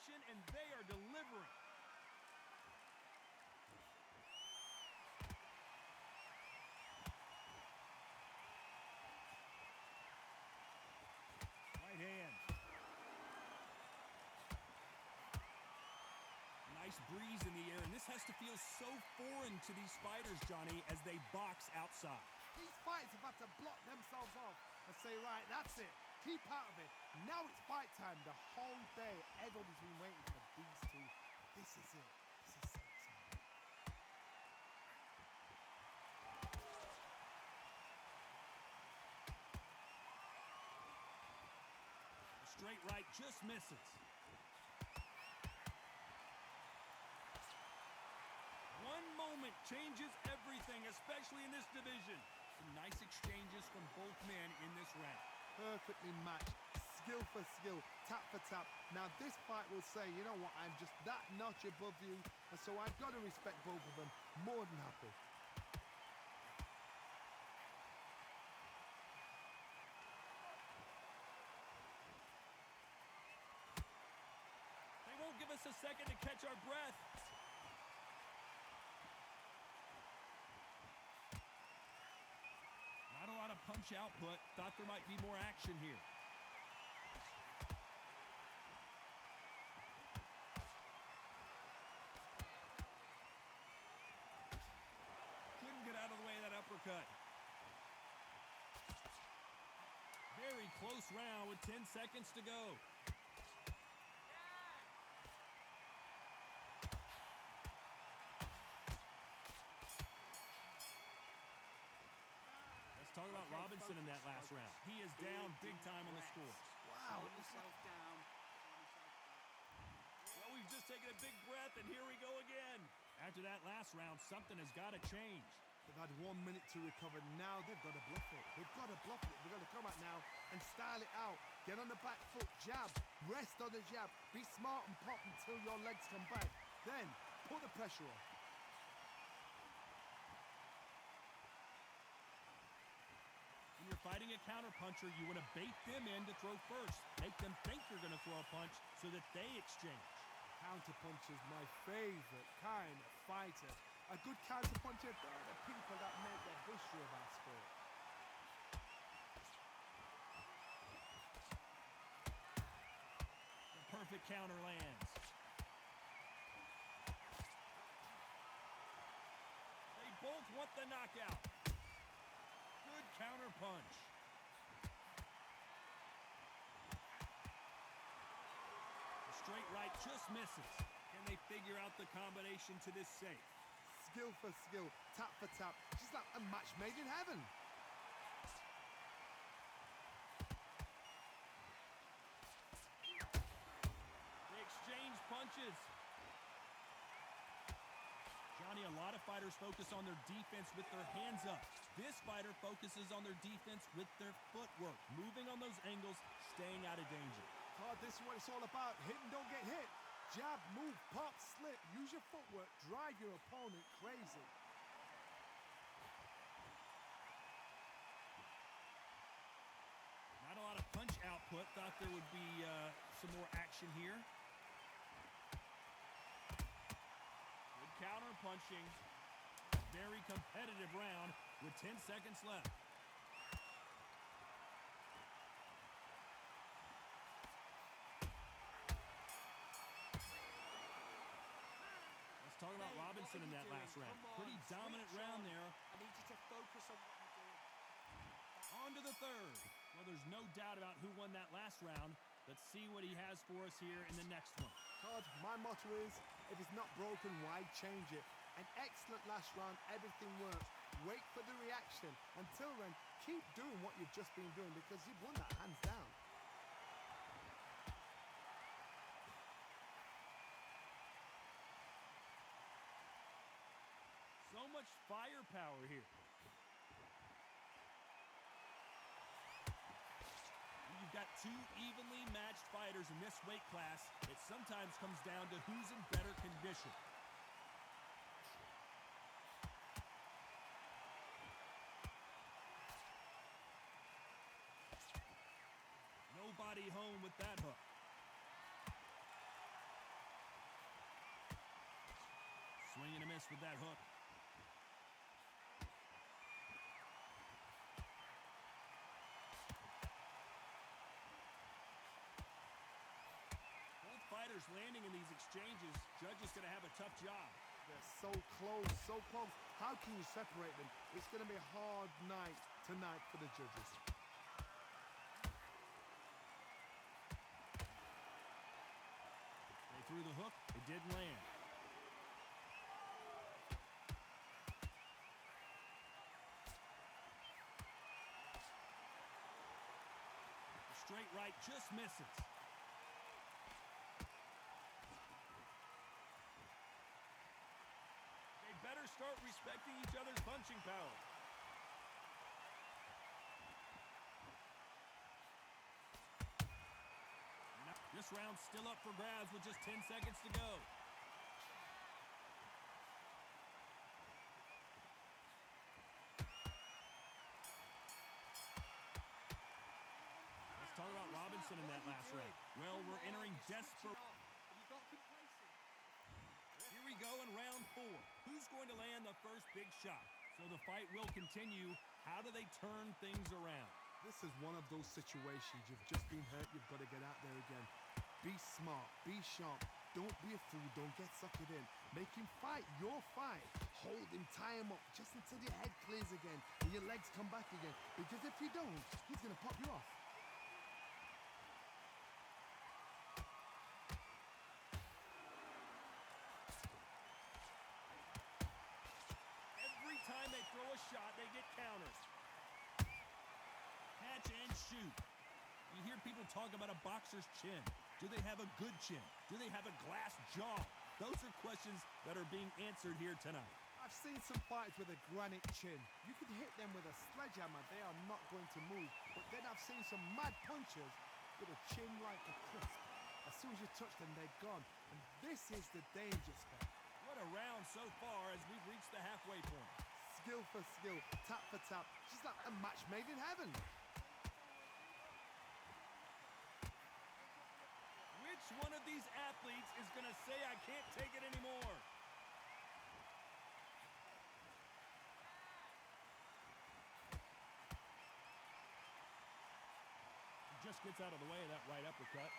action, and they are delivering. Right hand. Nice breeze in the air, and this has to feel so foreign to these fighters, Johnny, as they box outside. These fighters have had to block themselves off and say, right, that's it. Keep out of it. Now it's fight time. The whole day, everybody's been waiting for these two. This is it. This is it. The straight right just misses. One moment changes everything, especially in this division. Some nice exchanges from both men in this round. Perfectly matched, skill for skill, tap for tap. Now this fight will say, you know what, I'm just that notch above you, and so I've got to respect both of them. More than happy. They won't give us a second to catch our breath. Not a lot of punch output. Thought there might be more action here. Couldn't get out of the way of that uppercut. Very close round with 10 seconds to go. Talk about Robinson in that last round. He is down big time on the score. Wow. Well, we've just taken a big breath, and here we go again. After that last round, something has got to change. They've had 1 minute to recover. Now they've got to bluff it. They've got to bluff it. They've got to come out now and style it out. Get on the back foot, jab, rest on the jab. Be smart and pop until your legs come back. Then put the pressure on. When you're fighting a counterpuncher, you want to bait them in to throw first. Make them think you're going to throw a punch so that they exchange. Counterpuncher's my favorite kind of fighter. A good counterpuncher, they're the people that make the history of our sport. The perfect counter lands. They both want the knockout. Good counter punch. The straight right just misses. Can they figure out the combination to this safe? Skill for skill, tap for tap. Just like a match made in heaven. They exchange punches. Johnny, a lot of fighters focus on their defense with their hands up. This fighter focuses on their defense with their footwork, moving on those angles, staying out of danger. God, this is what it's all about. Hit and don't get hit. Jab, move, pop, slip. Use your footwork. Drive your opponent crazy. Not a lot of punch output. Thought there would be some more action here. Good counter punching. Very competitive round with 10 seconds left. Let's talk about Robinson in that last round. Pretty dominant round there. I need you to focus on what you're doing. On to the third. Well, there's no doubt about who won that last round. Let's see what he has for us here in the next one. Todd, my motto is, if it's not broken, why change it? An excellent last round, everything works. Wait for the reaction. Until then, keep doing what you've just been doing because you've won that hands down. So much firepower here. You've got two evenly matched fighters in this weight class. It sometimes comes down to who's in better condition. Nobody home with that hook. with that hook. Both fighters landing in these exchanges. Judge is going to have a tough job. They're so close, so close. How can you separate them? It's going to be a hard night tonight for the judges. They threw the hook. It didn't land. The straight right just misses. Better start respecting each other's punching power. This round's still up for grabs with just 10 seconds to go. Let's talk about Robinson in that last round. Well, we're entering desperate. You got complacent. Here we go in round 4. Who's going to land the first big shot? So the fight will continue. How do they turn things around? This is one of those situations. You've just been hurt. You've got to get out there again. Be smart. Be sharp. Don't be a fool. Don't get suckered in. Make him fight your fight. Hold him. Tie him up just until your head clears again and your legs come back again. Because if you don't, he's going to pop you off. Every time they throw a shot, they get counters. Catch and shoot. You hear people talk about a boxer's chin. Do they have a good chin? Do they have a glass jaw? Those are questions that are being answered here tonight. I've seen some fights with a granite chin. You could hit them with a sledgehammer. They are not going to move. But then I've seen some mad punchers with a chin like a crisp. As soon as you touch them, they're gone. And this is the danger spot. What a round so far as we've reached the halfway point. Skill for skill, tap for tap. Just like a match made in heaven. Which one of these athletes is going to say, I can't take it anymore? He just gets out of the way of that right uppercut.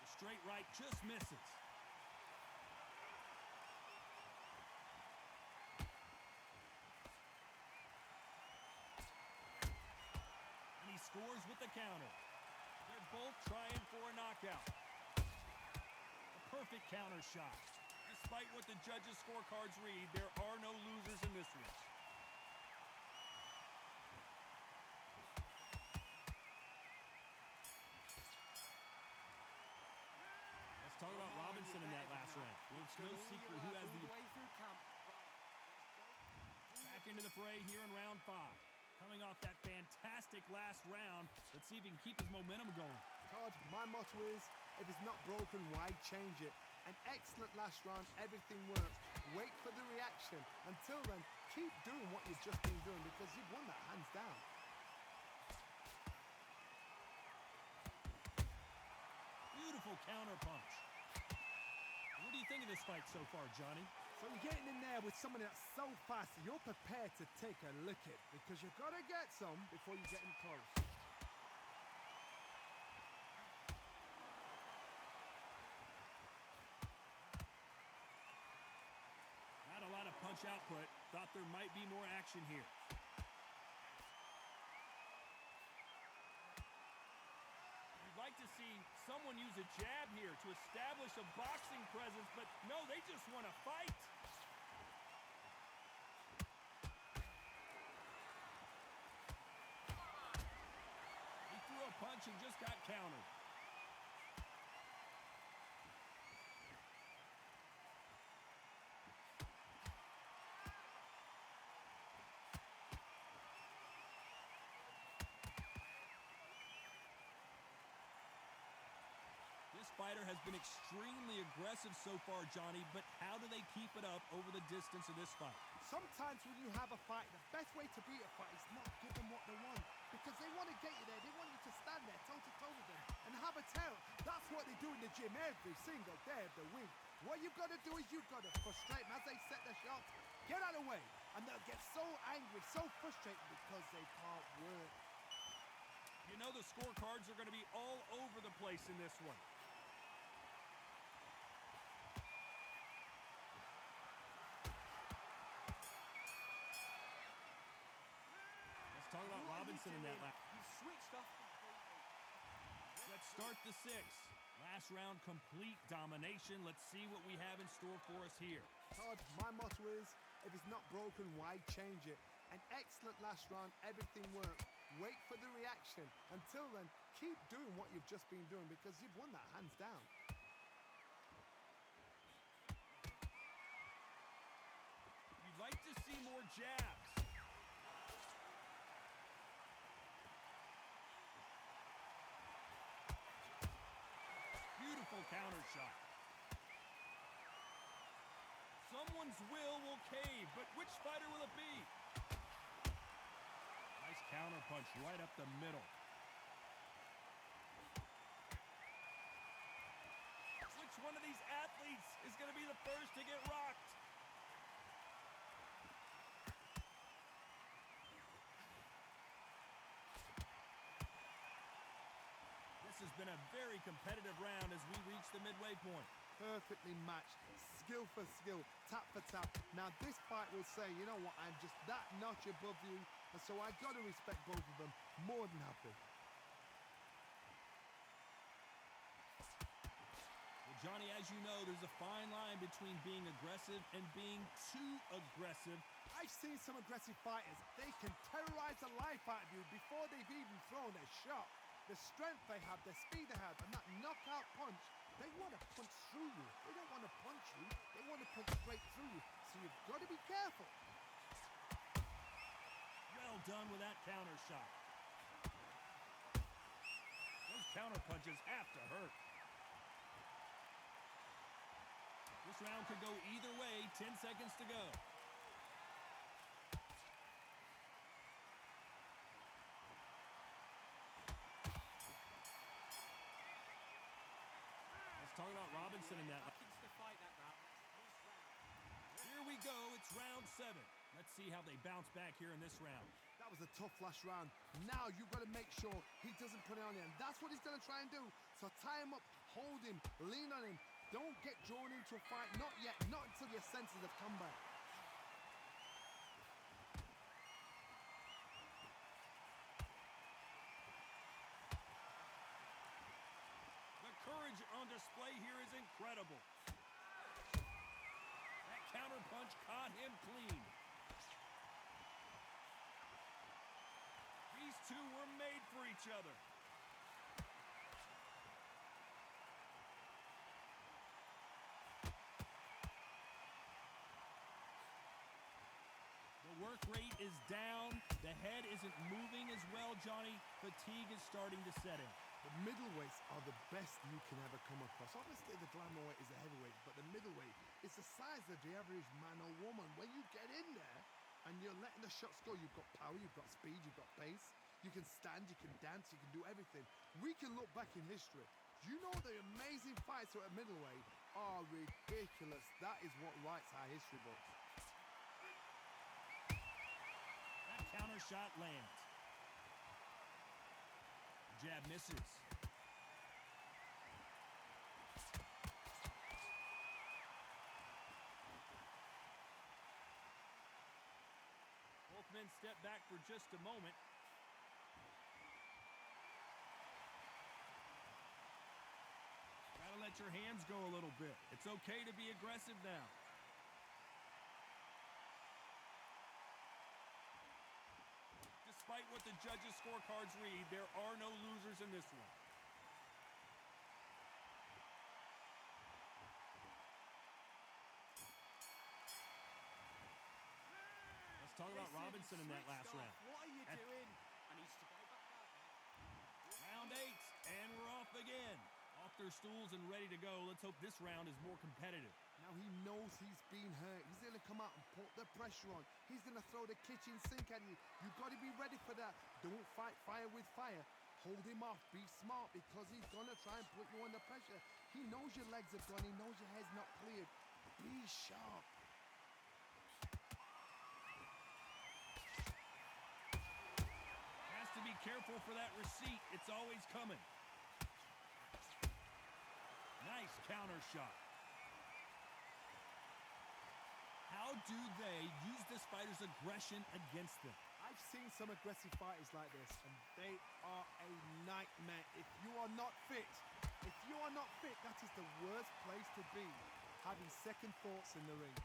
The straight right just misses. Scores with the counter. They're both trying for a knockout. A perfect counter shot. Despite what the judges' scorecards read, there are no losers in this one. Let's talk about Robinson in that last round. Well, it's no secret who has the back into the fray here in round 5. Coming off that fantastic last round, let's see if he can keep his momentum going. Todd, my motto is, if it's not broken, why change it? An excellent last round, everything works. Wait for the reaction. Until then, keep doing what you've just been doing because you've won that hands down. Beautiful counter punch. What do you think of this fight so far, Johnny? So you're getting in there with someone that's so fast, you're prepared to take a licking because you've got to get some before you get in close. Not a lot of punch output. Thought there might be more action here. You'd like to see someone use a jab here to establish a boxing presence, but no, they just want to fight. He threw a punch and just got countered. This fighter has been extremely aggressive so far, Johnny, but how do they keep it up over the distance of this fight? Sometimes when you have a fight, the best way to beat a fight is not give them what they want. Because they want to get you there. They want you to stand there toe-to-toe with them and have a tail. That's what they do in the gym every single day of the week. What you've got to do is you've got to frustrate them as they set their shots. Get out of the way. And they'll get so angry, so frustrated because they can't work. You know the scorecards are going to be all over the place in this one. Let's talk about What are you Robinson in that doing? last. You switched off completely. Let's start the sixth. Last round, complete domination. Let's see what we have in store for us here. Todd, my motto is, if it's not broken, why change it? An excellent last round, everything worked. Wait for the reaction. Until then, keep doing what you've just been doing because you've won that hands down. You'd like to see more jabs. Beautiful counter shot. Someone's will cave, but which fighter will it be? Nice counter punch right up the middle. Which one of these athletes is going to be the first to get rocked? This has been a very competitive round as we reach the midway point. Perfectly matched, skill for skill, tap for tap. Now this fight will say, you know what, I'm just that notch above you, and so I got to respect both of them more than happy. Well, Johnny, as you know, there's a fine line between being aggressive and being too aggressive. I've seen some aggressive fighters. They can terrorize the life out of you before they've even thrown a shot. The strength they have, the speed they have, and that knockout punch, they want to punch through you. They don't want to punch you. They want to punch straight through you. So you've got to be careful. Well done with that counter shot. Those counter punches have to hurt. This round could go either way. 10 seconds to go. Let's talk about Robinson in that. Back into the fight that round. This round. Here we go. It's round 7. Let's see how they bounce back here in this round. That was a tough last round. Now you've got to make sure he doesn't put it on you. And that's what he's going to try and do. So tie him up, hold him, lean on him. Don't get drawn into a fight. Not yet. Not until your senses have come back. The courage on display here is incredible. That counter punch caught him clean. These two were made for each other. The work rate is down. The head isn't moving as well, Johnny. Fatigue is starting to set in. The middleweights are the best you can ever come across. Obviously, the glamourweight is the heavyweight, but the middleweight is the size of the average man or woman. When you get in there and you're letting the shots go, you've got power, you've got speed, you've got pace. You can stand, you can dance, you can do everything. We can look back in history. You know the amazing fights at middleweight are ridiculous. That is what writes our history books. That counter shot lands. Jab misses. Both men step back for just a moment. Gotta let your hands go a little bit. It's okay to be aggressive now. Despite what the judges' scorecards read, there are no losers in this one. Let's talk about Listen, Robinson in that switched last off. round. What are you At- doing? I need to go back out there. Round 8, and we're off again. Off off their stools and ready to go. Let's hope this round is more competitive. Now he knows he's been hurt. He's going to come out and put the pressure on. He's going to throw the kitchen sink at you. You've got to be ready for that. Don't fight fire with fire. Hold him off. Be smart because he's going to try and put you under pressure. He knows your legs are gone. He knows your head's not cleared. Be sharp. Has to be careful for that receipt. It's always coming. Nice counter shot. How do they use this fighter's aggression against them? I've seen some aggressive fighters like this, and they are a nightmare. If you are not fit, that is the worst place to be, having second thoughts in the ring.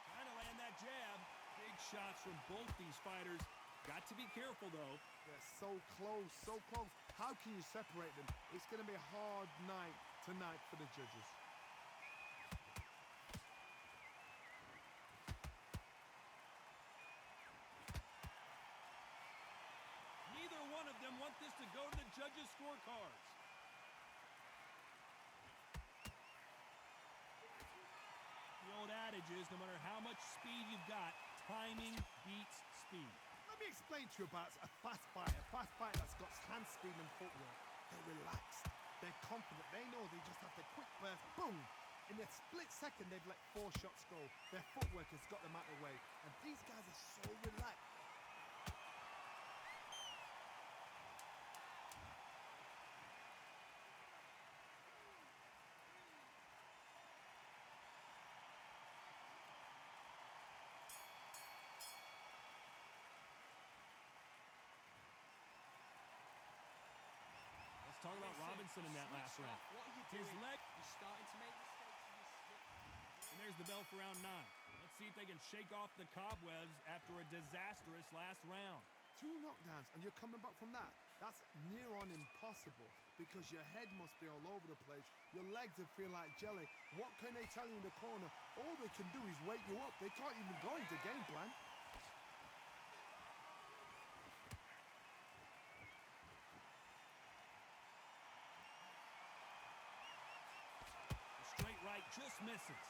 Trying to land that jab. Big shots from both these fighters. Got to be careful, though. They're so close, so close. How can you separate them? It's going to be a hard night tonight for the judges. Neither one of them want this to go to the judges' scorecards. The old adage is, no matter how much speed you've got, timing beats speed. Let me explain to you about a fast fighter. A fast fighter that's got hand speed and footwork. They're relaxed. They're confident. They know they just have the quick burst. Boom! In a split second, they've let 4 shots go. Their footwork has got them out of the way. And these guys are so relaxed. Let's talk about Robinson in that last Switch round. off. What are you His doing? leg, You're starting to make mistakes and you slip. and there's the bell for round 9. Let's see if they can shake off the cobwebs after a disastrous last round. 2 knockdowns, and you're coming back from that. That's near on impossible because your head must be all over the place. Your legs will feel like jelly. What can they tell you in the corner? All they can do is wake you up. They can't even go into game plan. The straight right just misses.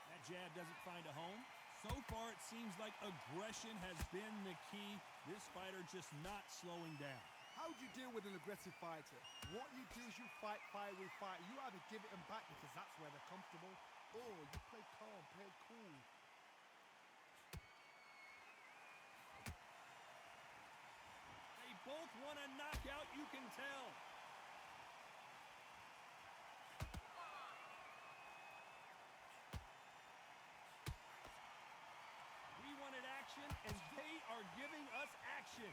That jab doesn't find a home. So far, it seems like aggression has been the key. This fighter just not slowing down. How do you deal with an aggressive fighter? What you do is you fight fire with fire. You either give it them back because that's where they're comfortable, or you play calm, play cool. They both want a knockout, you can tell. We wanted action, and they are giving us action.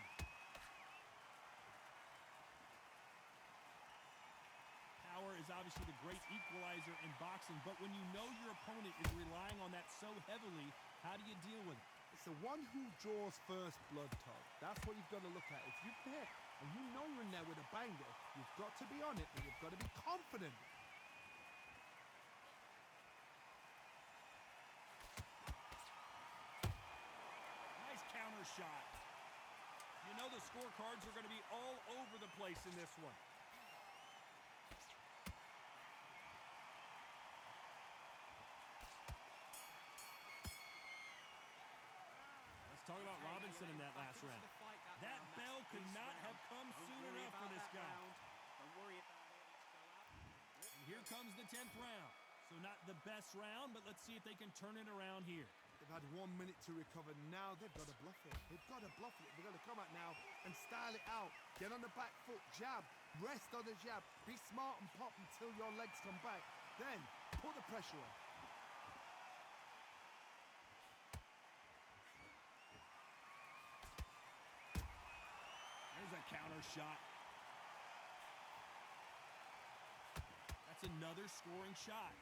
Power is obviously the great equalizer in boxing, but when you know your opponent is relying on that so heavily, how do you deal with it? It's the one who draws first blood, Todd. That's what you've got to look at. If you hit and you know you're in there with a banger, you've got to be on it and you've got to be confident. Nice counter shot. You know the scorecards are going to be all over the place in this one. Let's talk about Robinson in that last round. That bell could not have come soon enough for this guy. Don't worry about it. Let's go out. And here comes the 10th round. So not the best round, but let's see if they can turn it around here. They've had 1 minute to recover. Now they've got to bluff it. They've got to bluff it. They've got to come out now and style it out. Get on the back foot, jab, rest on the jab. Be smart and pop until your legs come back. Then put the pressure on. There's a counter shot. That's another scoring shot.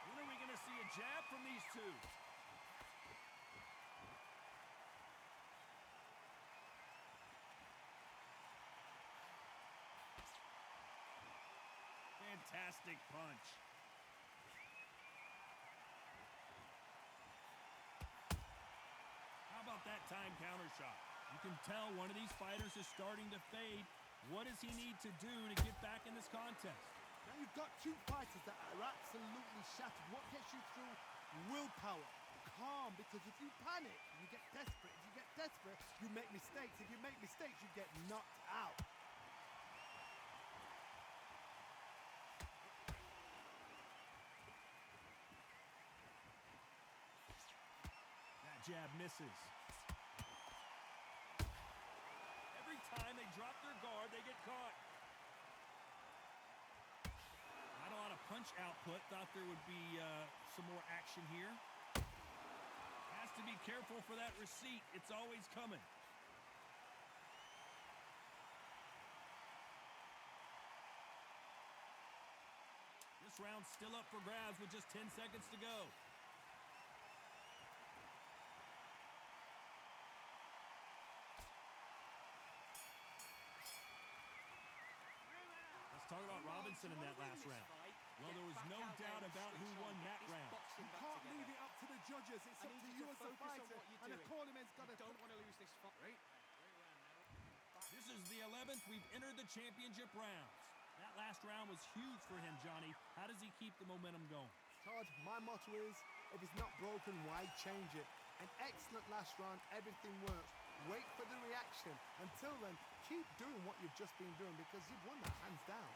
When are we going to see a jab from these two? fantastic punch. How about that time counter shot? You can tell one of these fighters is starting to fade. What does he need to do to get back in this contest? Now you've got two fighters that are absolutely shattered. What gets you through? Willpower. Calm, because if you panic, you get desperate. If you get desperate, you make mistakes. If you make mistakes, you get knocked out. That jab misses. Every time they drop their guard, they get caught. Not a lot of punch output. Thought there would be some more action here. Has to be careful for that receipt. It's always coming. This round's still up for grabs with just 10 seconds to go. Let's talk about Robinson in that last round. Well, there was no doubt about who won that round. You can't leave it up to the judges. It's up to you as a fighter. And the cornerman's got to... Don't want to lose this fight. Right. This is the 11th we've entered the championship rounds. That last round was huge for him, Johnny. How does he keep the momentum going? Todd, my motto is, if it's not broken, why change it? An excellent last round, everything works. Wait for the reaction. Until then, keep doing what you've just been doing because you've won that hands down.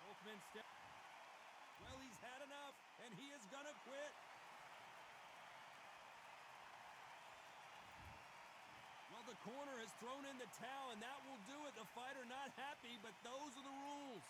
Both men step. Well, he's had enough, and he is gonna quit. Well, the corner has thrown in the towel, and that will do it. The fighter not happy, but those are the rules.